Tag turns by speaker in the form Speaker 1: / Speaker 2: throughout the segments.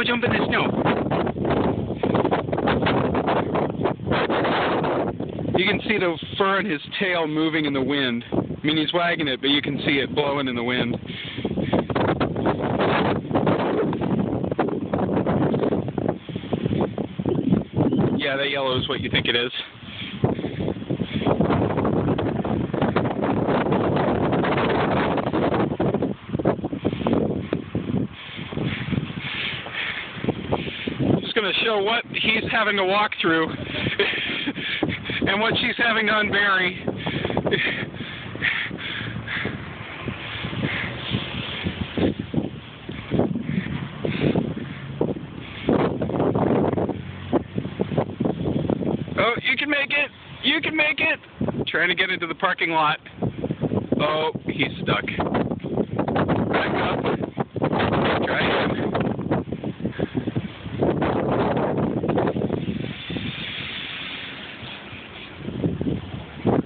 Speaker 1: jump in the snow. You can see the fur on his tail moving in the wind. I mean, he's wagging it, but you can see it blowing in the wind. Yeah, that yellow is what you think it is. Just going to show what he's having to walk through and what she's having to unbury. Oh, you can make it! You can make it! Trying to get into the parking lot. Oh, he's stuck. Back up. Try again.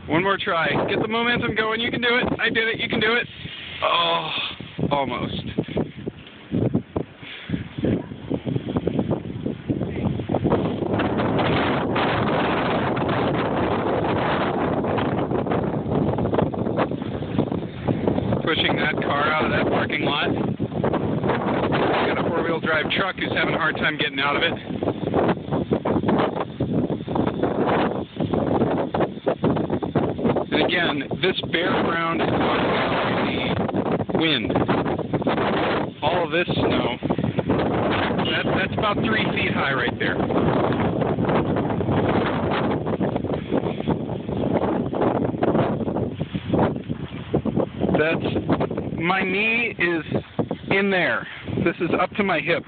Speaker 1: One more try. Get the momentum going. You can do it. I did it. You can do it. Oh, almost. Pushing that car out of that parking lot. Got a four-wheel drive truck who's having a hard time getting out of it. And again, this bare ground is caused by the wind. All of this snow, that's about 3 feet high right there. My knee is in there. This is up to my hip.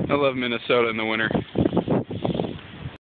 Speaker 1: I love Minnesota in the winter.